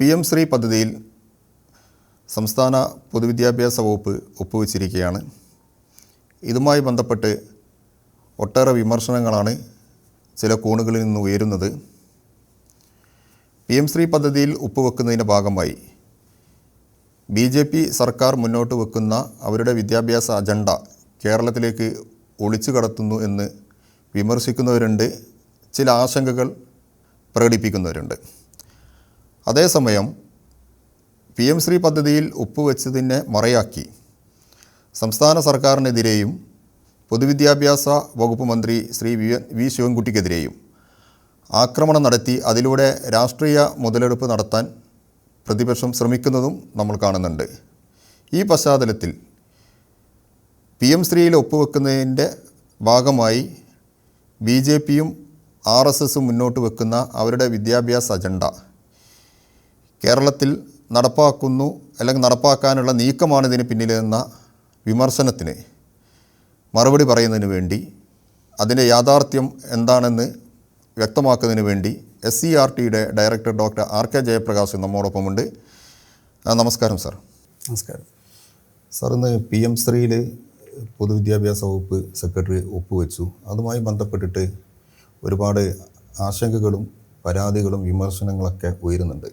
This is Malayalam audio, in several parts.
PM ശ്രീ പദ്ധതിയിൽ സംസ്ഥാന പൊതുവിദ്യാഭ്യാസ വകുപ്പ് ഒപ്പുവെച്ചിരിക്കുകയാണ്. ഇതുമായി ബന്ധപ്പെട്ട് ഒട്ടേറെ വിമർശനങ്ങളാണ് ചില കോണുകളിൽ നിന്ന് ഉയരുന്നത്. PM ശ്രീ പദ്ധതിയിൽ ഒപ്പുവെക്കുന്നതിൻ്റെ ഭാഗമായി BJP സർക്കാർ മുന്നോട്ട് വെക്കുന്ന അവരുടെ വിദ്യാഭ്യാസ അജണ്ട കേരളത്തിലേക്ക് ഒളിച്ചു കടത്തുന്നു എന്ന് വിമർശിക്കുന്നവരുണ്ട്, ചില ആശങ്കകൾ പ്രകടിപ്പിക്കുന്നവരുണ്ട്. അതേസമയം PM ശ്രീ പദ്ധതിയിൽ ഒപ്പുവെച്ചതിനെ മറയാക്കി സംസ്ഥാന സർക്കാരിനെതിരെയും പൊതുവിദ്യാഭ്യാസ വകുപ്പ് മന്ത്രി ശ്രീ വി ശിവൻകുട്ടിക്കെതിരെയും ആക്രമണം നടത്തി അതിലൂടെ രാഷ്ട്രീയ മുതലെടുപ്പ് നടത്താൻ പ്രതിപക്ഷം ശ്രമിക്കുന്നതും നമ്മൾ കാണുന്നുണ്ട്. ഈ പശ്ചാത്തലത്തിൽ PM ശ്രീയിൽ ഒപ്പുവെക്കുന്നതിൻ്റെ ഭാഗമായി BJPയും RSSും മുന്നോട്ട് വെക്കുന്ന അവരുടെ വിദ്യാഭ്യാസ അജണ്ട കേരളത്തിൽ നടപ്പാക്കുന്നു അല്ലെങ്കിൽ നടപ്പാക്കാനുള്ള നീക്കമാണ് ഇതിന് പിന്നിലെന്ന വിമർശനത്തിന് മറുപടി പറയുന്നതിന് വേണ്ടി, അതിൻ്റെ യാഥാർത്ഥ്യം എന്താണെന്ന് വ്യക്തമാക്കുന്നതിന് വേണ്ടി SCERTയുടെ ഡയറക്ടർ ഡോക്ടർ RK ജയപ്രകാശ് നമ്മോടൊപ്പമുണ്ട്. നമസ്കാരം സാർ. നമസ്കാരം സാർ. ഇന്ന് PM ശ്രീയിൽ പൊതുവിദ്യാഭ്യാസ വകുപ്പ് സെക്രട്ടറി ഒപ്പുവെച്ചു. അതുമായി ബന്ധപ്പെട്ടിട്ട് ഒരുപാട് ആശങ്കകളും പരാതികളും വിമർശനങ്ങളൊക്കെ ഉയരുന്നുണ്ട്.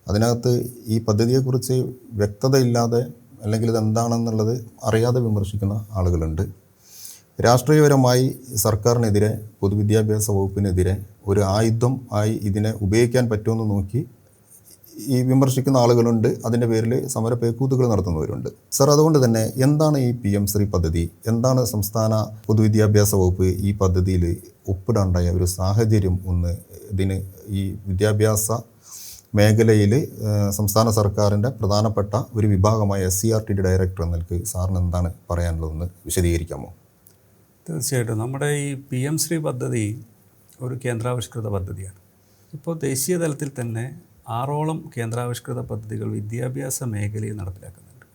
അതിനകത്ത് ഈ പദ്ധതിയെക്കുറിച്ച് വ്യക്തതയില്ലാതെ അല്ലെങ്കിൽ ഇതെന്താണെന്നുള്ളത് അറിയാതെ വിമർശിക്കുന്ന ആളുകളുണ്ട്. രാഷ്ട്രീയപരമായി സർക്കാരിനെതിരെ പൊതുവിദ്യാഭ്യാസ വകുപ്പിനെതിരെ ഒരു ആയുധം ആയി ഇതിനെ ഉപയോഗിക്കാൻ പറ്റുമെന്ന് നോക്കി ഈ വിമർശിക്കുന്ന ആളുകളുണ്ട്. അതിൻ്റെ പേരിൽ സമരപേക്കൂത്തുകൾ നടത്തുന്നവരുണ്ട്. സർ, അതുകൊണ്ട് തന്നെ എന്താണ് ഈ PM ശ്രീ പദ്ധതി? എന്താണ് സംസ്ഥാന പൊതുവിദ്യാഭ്യാസ വകുപ്പ് ഈ പദ്ധതിയിൽ ഒപ്പിടാണ്ടായ ഒരു സാഹചര്യം? ഒന്ന് ഇതിന് ഈ വിദ്യാഭ്യാസ മേഖലയിൽ സംസ്ഥാന സർക്കാരിൻ്റെ പ്രധാനപ്പെട്ട ഒരു വിഭാഗമായ SCERTയുടെ ഡയറക്ടർ എന്ന നിലയ്ക്ക് സാറിന് എന്താണ് പറയാനുള്ളതെന്ന് വിശദീകരിക്കാമോ? തീർച്ചയായിട്ടും. നമ്മുടെ ഈ PM ശ്രീ പദ്ധതി ഒരു കേന്ദ്രാവിഷ്കൃത പദ്ധതിയാണ്. ഇപ്പോൾ ദേശീയ തലത്തിൽ തന്നെ 6ഓളം കേന്ദ്രാവിഷ്കൃത പദ്ധതികൾ വിദ്യാഭ്യാസ മേഖലയിൽ നടപ്പിലാക്കുന്നുണ്ട്.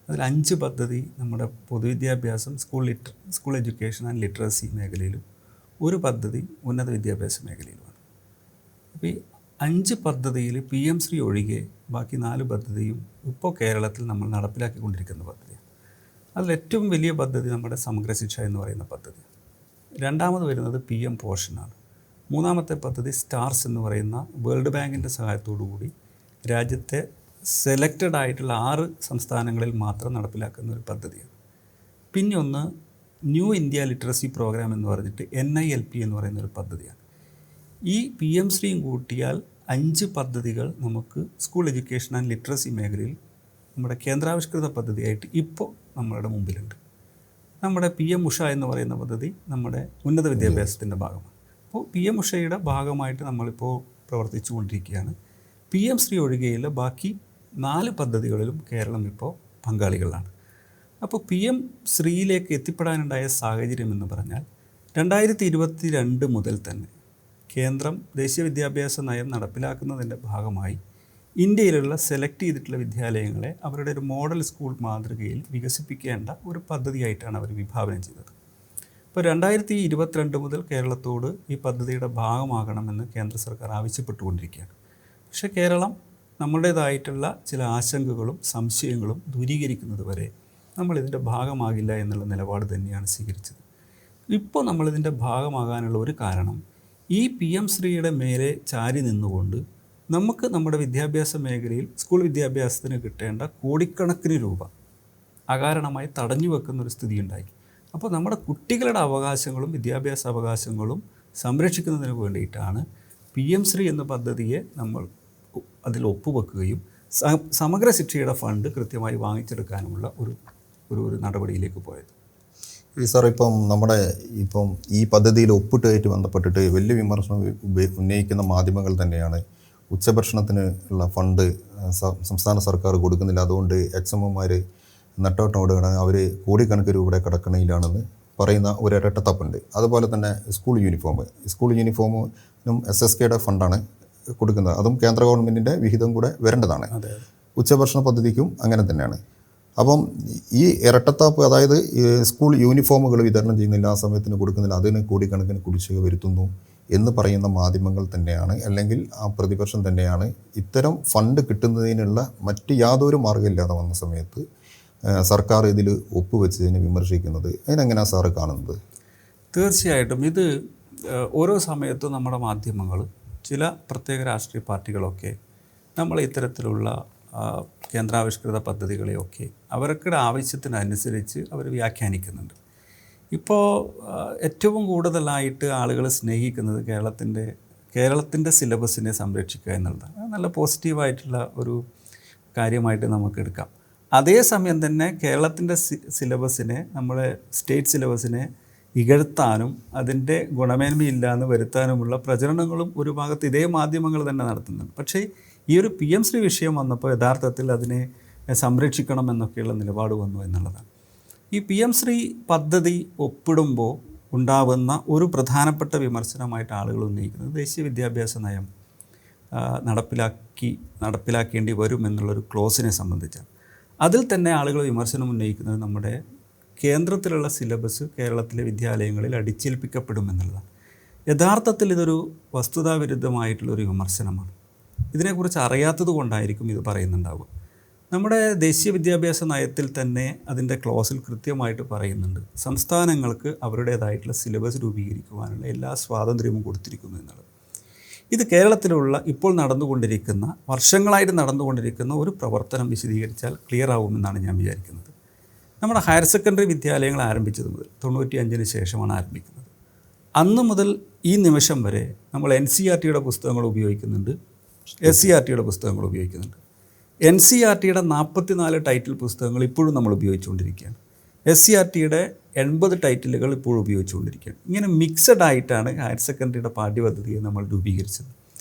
അതിൽ 5 പദ്ധതി നമ്മുടെ പൊതുവിദ്യാഭ്യാസം, സ്കൂൾ എഡ്യൂക്കേഷൻ ആൻഡ് ലിറ്ററസി മേഖലയിലും, ഒരു പദ്ധതി ഉന്നത വിദ്യാഭ്യാസ മേഖലയിലുമാണ്. അപ്പോൾ ഈ 5 പദ്ധതിയിൽ PM ശ്രീ ഒഴികെ ബാക്കി 4 പദ്ധതിയും ഇപ്പോൾ കേരളത്തിൽ നമ്മൾ നടപ്പിലാക്കിക്കൊണ്ടിരിക്കുന്ന പദ്ധതിയാണ്. അതിൽ ഏറ്റവും വലിയ പദ്ധതി നമ്മുടെ സമഗ്ര ശിക്ഷ എന്ന് പറയുന്ന പദ്ധതി. രണ്ടാമത് വരുന്നത് PM പോഷനാണ്. മൂന്നാമത്തെ പദ്ധതി സ്റ്റാർസ് എന്ന് പറയുന്ന വേൾഡ് ബാങ്കിൻ്റെ സഹായത്തോടു കൂടി രാജ്യത്തെ സെലക്റ്റഡ് ആയിട്ടുള്ള 6 സംസ്ഥാനങ്ങളിൽ മാത്രം നടപ്പിലാക്കുന്ന ഒരു പദ്ധതിയാണ്. പിന്നെ ഒന്ന് ന്യൂ ഇന്ത്യ ലിറ്ററസി പ്രോഗ്രാം എന്ന് പറഞ്ഞിട്ട് NILP എന്ന് പറയുന്ന ഒരു പദ്ധതിയാണ്. ഈ PM ശ്രീയും കൂട്ടിയാൽ 5 പദ്ധതികൾ നമുക്ക് സ്കൂൾ എഡ്യൂക്കേഷൻ ആൻഡ് ലിറ്ററസി മേഖലയിൽ നമ്മുടെ കേന്ദ്രാവിഷ്കൃത പദ്ധതിയായിട്ട് ഇപ്പോൾ നമ്മളുടെ മുമ്പിലുണ്ട്. നമ്മുടെ PM ഉഷ എന്ന് പറയുന്ന പദ്ധതി നമ്മുടെ ഉന്നത വിദ്യാഭ്യാസത്തിൻ്റെ ഭാഗമാണ്. അപ്പോൾ PM ഉഷയുടെ ഭാഗമായിട്ട് നമ്മളിപ്പോൾ പ്രവർത്തിച്ചു കൊണ്ടിരിക്കുകയാണ്. PM ശ്രീ ഒഴികെയുള്ള ബാക്കി 4 പദ്ധതികളിലും കേരളം ഇപ്പോൾ പങ്കാളികളാണ്. അപ്പോൾ PM ശ്രീയിലേക്ക് എത്തിപ്പെടാനുണ്ടായ സാഹചര്യം എന്ന് പറഞ്ഞാൽ 2022 മുതൽ തന്നെ കേന്ദ്രം ദേശീയ വിദ്യാഭ്യാസ നയം നടപ്പിലാക്കുന്നതിൻ്റെ ഭാഗമായി ഇന്ത്യയിലുള്ള സെലക്ട് ചെയ്തിട്ടുള്ള വിദ്യാലയങ്ങളെ അവരുടെ ഒരു മോഡൽ സ്കൂൾ മാതൃകയിൽ വികസിപ്പിക്കേണ്ട ഒരു പദ്ധതിയായിട്ടാണ് അവർ വിഭാവനം ചെയ്തത്. ഇപ്പോൾ 2022 മുതൽ കേരളത്തോട് ഈ പദ്ധതിയുടെ ഭാഗമാകണമെന്ന് കേന്ദ്ര സർക്കാർ ആവശ്യപ്പെട്ടുകൊണ്ടിരിക്കുകയാണ്. പക്ഷേ കേരളം നമ്മുടേതായിട്ടുള്ള ചില ആശങ്കകളും സംശയങ്ങളും ദൂരീകരിക്കുന്നത് വരെ നമ്മളിതിൻ്റെ ഭാഗമാകില്ല എന്നുള്ള നിലപാട് തന്നെയാണ് സ്വീകരിച്ചത്. ഇപ്പോൾ നമ്മളിതിൻ്റെ ഭാഗമാകാനുള്ള ഒരു കാരണം ഈ PM ശ്രീയുടെ മേലെ ചാരി നിന്നുകൊണ്ട് നമുക്ക് നമ്മുടെ വിദ്യാഭ്യാസ മേഖലയിൽ സ്കൂൾ വിദ്യാഭ്യാസത്തിന് കിട്ടേണ്ട കോടിക്കണക്കിന് രൂപ അകാരണമായി തടഞ്ഞു വെക്കുന്നൊരു സ്ഥിതി ഉണ്ടായി. അപ്പോൾ നമ്മുടെ കുട്ടികളുടെ അവകാശങ്ങളും വിദ്യാഭ്യാസ അവകാശങ്ങളും സംരക്ഷിക്കുന്നതിന് വേണ്ടിയിട്ടാണ് PM ശ്രീ എന്ന പദ്ധതിയെ നമ്മൾ അതിൽ ഒപ്പുവെക്കുകയും സമഗ്ര ശിക്ഷയുടെ ഫണ്ട് കൃത്യമായി വാങ്ങിച്ചെടുക്കാനുമുള്ള ഒരു നടപടിയിലേക്ക് പോയത്. സാർ, ഇപ്പം ഈ പദ്ധതിയിൽ ഒപ്പിട്ടുമായിട്ട് ബന്ധപ്പെട്ടിട്ട് വലിയ വിമർശനം ഉന്നയിക്കുന്ന മാധ്യമങ്ങൾ തന്നെയാണ് ഉച്ചഭക്ഷണത്തിന് ഉള്ള ഫണ്ട് സംസ്ഥാന സർക്കാർ കൊടുക്കുന്നില്ല, അതുകൊണ്ട് HMമാർ നെട്ടോട്ടോടുകയാണ്, അവർ കോടിക്കണക്കിന് രൂപയുടെ കടക്കണിയിലാണെന്ന് പറയുന്ന ഒരു ഇരട്ടത്തപ്പുണ്ട്. അതുപോലെ തന്നെ സ്കൂൾ യൂണിഫോമിനും SSKയുടെ ഫണ്ടാണ് കൊടുക്കുന്നത്. അതും കേന്ദ്ര ഗവൺമെൻറ്റിൻ്റെ വിഹിതം കൂടെ വരേണ്ടതാണ്. ഉച്ചഭക്ഷണ പദ്ധതിക്കും അങ്ങനെ തന്നെയാണ്. അപ്പം ഈ ഇരട്ടത്താപ്പ്, അതായത് സ്കൂൾ യൂണിഫോമുകൾ വിതരണം ചെയ്യുന്നില്ല, ആ സമയത്തിന് കൊടുക്കുന്നില്ല, അതിന് കോടിക്കണക്കിന് കുടിശ്ശിക വരുത്തുന്നു എന്ന് പറയുന്ന മാധ്യമങ്ങൾ തന്നെയാണ്, അല്ലെങ്കിൽ ആ പ്രതിപക്ഷം തന്നെയാണ് ഇത്തരം ഫണ്ട് കിട്ടുന്നതിനുള്ള മറ്റ് യാതൊരു മാർഗ്ഗമില്ലാതെ വന്ന സമയത്ത് സർക്കാർ ഇതിൽ ഒപ്പുവെച്ചതിന് വിമർശിക്കുന്നത്. അതിനെങ്ങനെയാണ് സാറ് കാണുന്നത്? തീർച്ചയായിട്ടും ഇത് ഓരോ സമയത്തും നമ്മുടെ മാധ്യമങ്ങൾ, ചില പ്രത്യേക രാഷ്ട്രീയ പാർട്ടികളൊക്കെ നമ്മൾ ഇത്തരത്തിലുള്ള കേന്ദ്രാവിഷ്കൃത പദ്ധതികളെയൊക്കെ അവരുടെ ആവശ്യത്തിനനുസരിച്ച് അവർ വ്യാഖ്യാനിക്കുന്നുണ്ട്. ഇപ്പോൾ ഏറ്റവും കൂടുതലായിട്ട് ആളുകൾ സ്നേഹിക്കുന്നത് കേരളത്തിൻ്റെ സിലബസിനെ സംരക്ഷിക്കുക എന്നുള്ളതാണ്. അത് നല്ല പോസിറ്റീവായിട്ടുള്ള ഒരു കാര്യമായിട്ട് നമുക്ക് എടുക്കാം. അതേസമയം തന്നെ കേരളത്തിൻ്റെ സിലബസിനെ, നമ്മുടെ സ്റ്റേറ്റ് സിലബസിനെ ഇകഴ്ത്താനും അതിൻ്റെ ഗുണമേന്മയില്ല എന്ന് വരുത്താനുമുള്ള പ്രചരണങ്ങളും ഒരു ഭാഗത്ത് ഇതേ മാധ്യമങ്ങൾ തന്നെ നടത്തുന്നുണ്ട്. പക്ഷേ ഈ ഒരു PM ശ്രീ വിഷയം വന്നപ്പോൾ യഥാർത്ഥത്തിൽ അതിനെ സംരക്ഷിക്കണമെന്നൊക്കെയുള്ള നിലപാട് വന്നു എന്നുള്ളതാണ്. ഈ PM ശ്രീ പദ്ധതി ഒപ്പിടുമ്പോൾ ഉണ്ടാവുന്ന ഒരു പ്രധാനപ്പെട്ട വിമർശനമായിട്ട് ആളുകൾ ഉന്നയിക്കുന്നത് ദേശീയ വിദ്യാഭ്യാസ നയം നടപ്പിലാക്കേണ്ടി വരും എന്നുള്ളൊരു ക്ലോസിനെ സംബന്ധിച്ചാണ്. അതിൽ തന്നെ ആളുകൾ വിമർശനം ഉന്നയിക്കുന്നത് നമ്മുടെ കേന്ദ്രത്തിലുള്ള സിലബസ് കേരളത്തിലെ വിദ്യാലയങ്ങളിൽ അടിച്ചേൽപ്പിക്കപ്പെടുമെന്നുള്ളതാണ്. യഥാർത്ഥത്തിൽ ഇതൊരു വസ്തുതാവിരുദ്ധമായിട്ടുള്ളൊരു വിമർശനമാണ്. ഇതിനെക്കുറിച്ച് അറിയാത്തത് കൊണ്ടായിരിക്കും ഇത് പറയുന്നുണ്ടാവുക. നമ്മുടെ ദേശീയ വിദ്യാഭ്യാസ നയത്തിൽ തന്നെ അതിൻ്റെ ക്ലോസിൽ കൃത്യമായിട്ട് പറയുന്നുണ്ട്, സംസ്ഥാനങ്ങൾക്ക് അവരുടേതായിട്ടുള്ള സിലബസ് രൂപീകരിക്കുവാനുള്ള എല്ലാ സ്വാതന്ത്ര്യവും കൊടുത്തിരിക്കുന്നു എന്നുള്ളത്. ഇത് കേരളത്തിലുള്ള ഇപ്പോൾ വർഷങ്ങളായിട്ട് നടന്നുകൊണ്ടിരിക്കുന്ന ഒരു പ്രവർത്തനം വിശദീകരിച്ചാൽ ക്ലിയർ ആവുമെന്നാണ് ഞാൻ വിചാരിക്കുന്നത്. നമ്മുടെ ഹയർ സെക്കൻഡറി വിദ്യാലയങ്ങൾ ആരംഭിച്ചത് മുതൽ 95-ന് ശേഷമാണ് ആരംഭിക്കുന്നത്. അന്ന് മുതൽ ഈ നിമിഷം വരെ നമ്മൾ NCERTയുടെ പുസ്തകങ്ങൾ ഉപയോഗിക്കുന്നുണ്ട്, SCERTയുടെ പുസ്തകങ്ങൾ ഉപയോഗിക്കുന്നുണ്ട്. NCERTയുടെ 44 ടൈറ്റിൽ പുസ്തകങ്ങൾ ഇപ്പോഴും നമ്മൾ ഉപയോഗിച്ചുകൊണ്ടിരിക്കുകയാണ്. SCERTയുടെ 80 ടൈറ്റിലുകൾ ഇപ്പോഴും ഉപയോഗിച്ചുകൊണ്ടിരിക്കുകയാണ്. ഇങ്ങനെ മിക്സഡ് ആയിട്ടാണ് ഹയർ സെക്കൻഡറിയുടെ പാഠ്യപദ്ധതിയെ നമ്മൾ രൂപീകരിച്ചത്.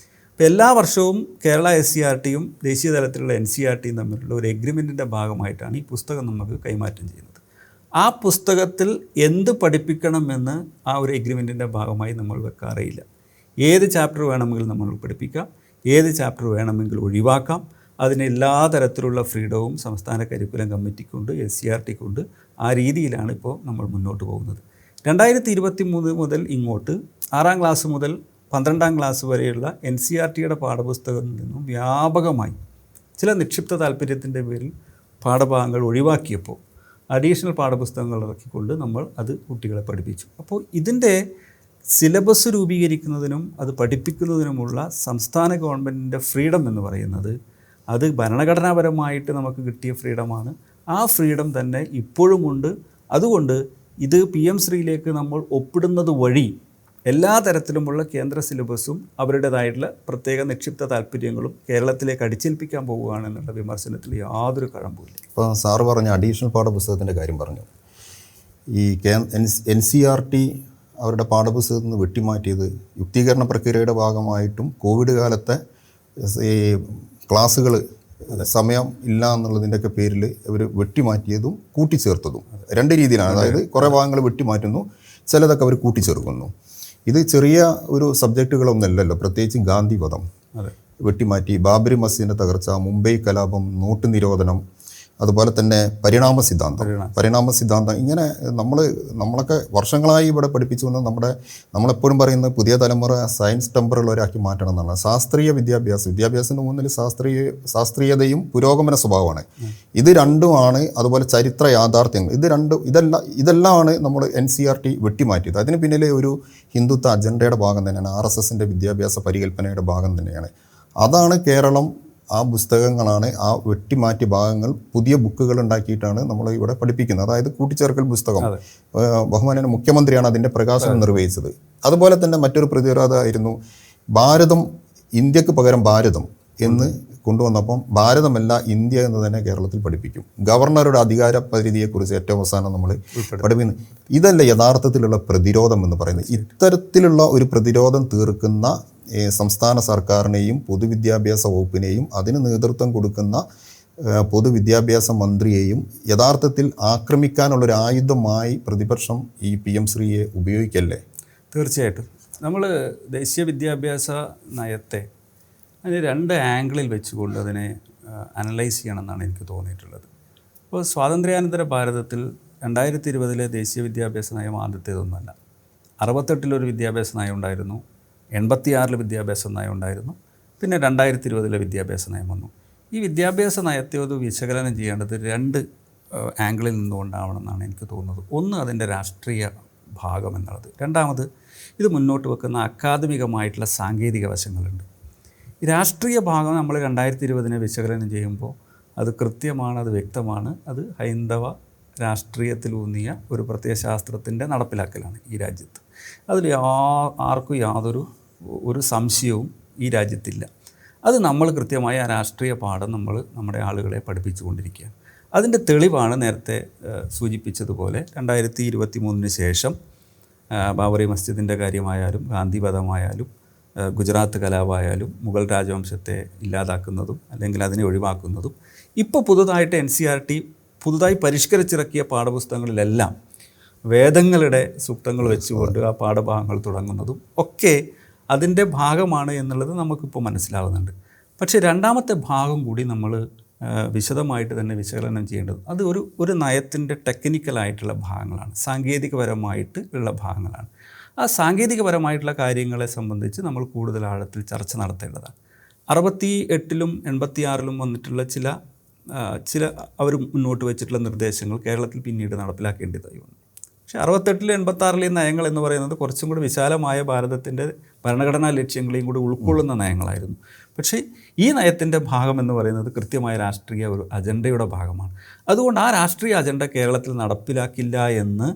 അപ്പോൾ എല്ലാ വർഷവും കേരള SCERTയും ദേശീയ തലത്തിലുള്ള NCERTയും തമ്മിലുള്ള ഒരു എഗ്രിമെൻറ്റിൻ്റെ ഭാഗമായിട്ടാണ് ഈ പുസ്തകം നമുക്ക് കൈമാറ്റം ചെയ്യുന്നത്. ആ പുസ്തകത്തിൽ എന്ത് പഠിപ്പിക്കണമെന്ന് ആ ഒരു എഗ്രിമെൻറ്റിൻ്റെ ഭാഗമായി നമ്മൾ വെക്കാറേയില്ല. ഏത് ചാപ്റ്റർ വേണമെങ്കിലും നമ്മൾ പഠിപ്പിക്കാം, ഏത് ചാപ്റ്റർ വേണമെങ്കിൽ ഒഴിവാക്കാം. അതിന് എല്ലാ തരത്തിലുള്ള ഫ്രീഡവും സംസ്ഥാന കരിക്കുലം കമ്മിറ്റിക്കുണ്ട്, SCERTക്കുണ്ട്. ആ രീതിയിലാണ് ഇപ്പോൾ നമ്മൾ മുന്നോട്ട് പോകുന്നത്. 2023 മുതൽ ഇങ്ങോട്ട് 6ാം ക്ലാസ് മുതൽ 12ാം ക്ലാസ് വരെയുള്ള NCERTയുടെ പാഠപുസ്തകത്തിൽ നിന്നും വ്യാപകമായി ചില നിക്ഷിപ്ത താല്പര്യത്തിൻ്റെ പേരിൽ പാഠഭാഗങ്ങൾ ഒഴിവാക്കിയപ്പോൾ അഡീഷണൽ പാഠപുസ്തകങ്ങൾ ഇറക്കിക്കൊണ്ട് നമ്മൾ അത് കുട്ടികളെ പഠിപ്പിച്ചു. അപ്പോൾ ഇതിൻ്റെ സിലബസ് രൂപീകരിക്കുന്നതിനും അത് പഠിപ്പിക്കുന്നതിനുമുള്ള സംസ്ഥാന ഗവൺമെൻറ്റിൻ്റെ ഫ്രീഡം എന്ന് പറയുന്നത് അത് ഭരണഘടനാപരമായിട്ട് നമുക്ക് കിട്ടിയ ഫ്രീഡമാണ്. ആ ഫ്രീഡം തന്നെ ഇപ്പോഴുമുണ്ട്. അതുകൊണ്ട് ഇത് PM ശ്രീയിലേക്ക് നമ്മൾ ഒപ്പിടുന്നത് വഴി എല്ലാ തരത്തിലുമുള്ള കേന്ദ്ര സിലബസും അവരുടേതായിട്ടുള്ള പ്രത്യേക നിക്ഷിപ്ത താല്പര്യങ്ങളും കേരളത്തിലേക്ക് അടിച്ചേൽപ്പിക്കാൻ പോവുകയാണെന്നുള്ള വിമർശനത്തിൽ യാതൊരു കഴമ്പുമില്ല. ഇപ്പോൾ സാറ് പറഞ്ഞ അഡീഷണൽ പാഠപുസ്തകത്തിൻ്റെ കാര്യം പറഞ്ഞു. ഈ NCERT അവരുടെ പാഠപുസ്തകത്തിൽ നിന്ന് വെട്ടിമാറ്റിയത് യുക്തീകരണ പ്രക്രിയയുടെ ഭാഗമായിട്ടും കോവിഡ് കാലത്തെ ഈ ക്ലാസ്സുകൾ സമയം ഇല്ല എന്നുള്ളതിൻ്റെയൊക്കെ പേരിൽ അവർ വെട്ടിമാറ്റിയതും കൂട്ടിച്ചേർത്തതും 2 രീതിയിലാണ്. അതായത് കുറേ ഭാഗങ്ങൾ വെട്ടിമാറ്റുന്നു, ചിലതൊക്കെ അവർ കൂട്ടിച്ചേർക്കുന്നു. ഇത് ചെറിയ ഒരു സബ്ജക്റ്റുകളൊന്നുമല്ലല്ലോ. പ്രത്യേകിച്ച് ഗാന്ധിവധം വെട്ടിമാറ്റി, ബാബരി മസ്ജിദിൻ്റെ തകർച്ച, മുംബൈ കലാപം, നോട്ട് നിരോധനം, അതുപോലെ തന്നെ പരിണാമ സിദ്ധാന്തം ഇങ്ങനെ നമ്മളൊക്കെ വർഷങ്ങളായി ഇവിടെ പഠിപ്പിച്ചു വന്ന നമ്മളെപ്പോഴും പറയുന്ന പുതിയ തലമുറ സയൻസ് ടെമ്പറുള്ളവരാക്കി മാറ്റണം എന്നാണ്. ശാസ്ത്രീയ വിദ്യാഭ്യാസത്തിൻ്റെ മുന്നിൽ ശാസ്ത്രീയതയും പുരോഗമന സ്വഭാവമാണ്. ഇത് രണ്ടുമാണ്. അതുപോലെ ചരിത്ര യാഥാർത്ഥ്യങ്ങൾ, ഇതെല്ലാമാണ് നമ്മൾ NCERT വെട്ടിമാറ്റിയത്. അതിന് പിന്നിലെ ഒരു ഹിന്ദുത്വ അജണ്ടയുടെ ഭാഗം തന്നെയാണ്, RSSൻ്റെ വിദ്യാഭ്യാസ പരികല്പനയുടെ ഭാഗം തന്നെയാണ്. അതാണ് കേരളം. ആ പുസ്തകങ്ങളാണ്, ആ വെട്ടിമാറ്റിയ ഭാഗങ്ങൾ പുതിയ ബുക്കുകൾ ഉണ്ടാക്കിയിട്ടാണ് നമ്മൾ ഇവിടെ പഠിപ്പിക്കുന്നത്. അതായത് കൂട്ടിച്ചേർക്കൽ പുസ്തകം ബഹുമാനീയ മുഖ്യമന്ത്രിയാണ് അതിൻ്റെ പ്രകാശനം നിർവഹിച്ചത്. അതുപോലെ തന്നെ മറ്റൊരു പ്രതിരോധമായിരുന്നു ഇന്ത്യക്ക് പകരം ഭാരതം എന്ന് കൊണ്ടുവന്നപ്പം ഭാരതമല്ല ഇന്ത്യ എന്ന് തന്നെ കേരളത്തിൽ പഠിപ്പിക്കും. ഗവർണറുടെ അധികാര പരിധിയെക്കുറിച്ച് ഏറ്റവും അവസാനം നമ്മൾ പഠിപ്പിക്കുന്നു. ഇതല്ല യഥാർത്ഥത്തിലുള്ള പ്രതിരോധം എന്ന് പറയുന്നത്. ഇത്തരത്തിലുള്ള ഒരു പ്രതിരോധം തീർക്കുന്ന സംസ്ഥാന സർക്കാരിനെയും പൊതുവിദ്യാഭ്യാസ വകുപ്പിനെയും അതിന് നേതൃത്വം കൊടുക്കുന്ന പൊതുവിദ്യാഭ്യാസ മന്ത്രിയെയും യഥാർത്ഥത്തിൽ ആക്രമിക്കാനുള്ളൊരു ആയുധമായി പ്രതിപക്ഷം ഈ PM ശ്രീയെ ഉപയോഗിക്കല്ലേ? തീർച്ചയായിട്ടും. നമ്മൾ ദേശീയ വിദ്യാഭ്യാസ നയത്തെ അതിന് 2 ആംഗിളിൽ വെച്ചുകൊണ്ട് അതിനെ അനലൈസ് ചെയ്യണമെന്നാണ് എനിക്ക് തോന്നിയിട്ടുള്ളത്. ഇപ്പോൾ സ്വാതന്ത്ര്യാനന്തര ഭാരതത്തിൽ 2020 ദേശീയ വിദ്യാഭ്യാസ നയം ആദ്യത്തേതൊന്നുമല്ല. 68 വിദ്യാഭ്യാസ നയം ഉണ്ടായിരുന്നു, 86 വിദ്യാഭ്യാസ നയം ഉണ്ടായിരുന്നു. പിന്നെ 2020 വിദ്യാഭ്യാസ നയം വന്നു. ഈ വിദ്യാഭ്യാസ നയത്തെ ഒരു വിശകലനം ചെയ്യേണ്ടത് 2 ആംഗിളിൽ നിന്നുകൊണ്ടാവണമെന്നാണ് എനിക്ക് തോന്നുന്നത്. ഒന്ന് അതിൻ്റെ രാഷ്ട്രീയ ഭാഗം എന്നുള്ളത്, രണ്ടാമത് ഇത് മുന്നോട്ട് വെക്കുന്ന അക്കാദമികമായിട്ടുള്ള സാങ്കേതിക വശങ്ങളുണ്ട്. ഈ രാഷ്ട്രീയ ഭാഗം നമ്മൾ 2020 വിശകലനം ചെയ്യുമ്പോൾ അത് കൃത്യമാണ്, അത് വ്യക്തമാണ്. അത് ഹൈന്ദവ രാഷ്ട്രീയത്തിലൂന്നിയ ഒരു പ്രത്യയശാസ്ത്രത്തിൻ്റെ നടപ്പിലാക്കലാണ് ഈ രാജ്യത്ത്. അതിൽ ആർക്കും യാതൊരു സംശയവും ഈ രാജ്യത്തില്ല. അത് നമ്മൾ കൃത്യമായി ആ രാഷ്ട്രീയ പാഠം നമ്മുടെ ആളുകളെ പഠിപ്പിച്ചുകൊണ്ടിരിക്കുകയാണ്. അതിൻ്റെ തെളിവാണ് നേരത്തെ സൂചിപ്പിച്ചതുപോലെ 2023 ശേഷം ബാബറി മസ്ജിദിൻ്റെ കാര്യമായാലും ഗാന്ധി വധമായാലും ഗുജറാത്ത് കലാപമായാലും മുഗൾ രാജവംശത്തെ ഇല്ലാതാക്കുന്നതും അല്ലെങ്കിൽ അതിനെ ഒഴിവാക്കുന്നതും ഇപ്പോൾ പുതുതായിട്ട് NCERT പുതുതായി പരിഷ്കരിച്ചിറക്കിയ പാഠപുസ്തകങ്ങളിലെല്ലാം വേദങ്ങളുടെ സൂക്തങ്ങൾ വെച്ചുകൊണ്ട് ആ പാഠഭാഗങ്ങൾ തുടങ്ങുന്നതും ഒക്കെ അതിൻ്റെ ഭാഗമാണ് എന്നുള്ളത് നമുക്കിപ്പോൾ മനസ്സിലാവുന്നുണ്ട്. പക്ഷേ രണ്ടാമത്തെ ഭാഗം കൂടി നമ്മൾ വിശദമായിട്ട് തന്നെ വിശകലനം ചെയ്യേണ്ടത് അത് ഒരു നയത്തിൻ്റെ ടെക്നിക്കലായിട്ടുള്ള ഭാഗങ്ങളാണ്, സാങ്കേതികപരമായിട്ട് ഉള്ള ഭാഗങ്ങളാണ്. ആ സാങ്കേതികപരമായിട്ടുള്ള കാര്യങ്ങളെ സംബന്ധിച്ച് നമ്മൾ കൂടുതൽ ആഴത്തിൽ ചർച്ച നടത്തേണ്ടതാണ്. 68-ലും 86-ലും വന്നിട്ടുള്ള ചില അവർ മുന്നോട്ട് വെച്ചിട്ടുള്ള നിർദ്ദേശങ്ങൾ കേരളത്തിൽ പിന്നീട് നടപ്പിലാക്കേണ്ടതായി വന്നു. പക്ഷേ 68-ലും 86-ലെയും നയങ്ങൾ എന്ന് പറയുന്നത് കുറച്ചും കൂടി വിശാലമായ ഭാരതത്തിൻ്റെ ഭരണഘടനാ ലക്ഷ്യങ്ങളെയും കൂടി ഉൾക്കൊള്ളുന്ന നയങ്ങളായിരുന്നു. പക്ഷേ ഈ നയത്തിൻ്റെ ഭാഗം എന്ന് പറയുന്നത് കൃത്യമായ രാഷ്ട്രീയ ഒരു അജണ്ടയുടെ ഭാഗമാണ്. അതുകൊണ്ട് ആ രാഷ്ട്രീയ അജണ്ട കേരളത്തിൽ നടപ്പിലാക്കില്ല എന്ന്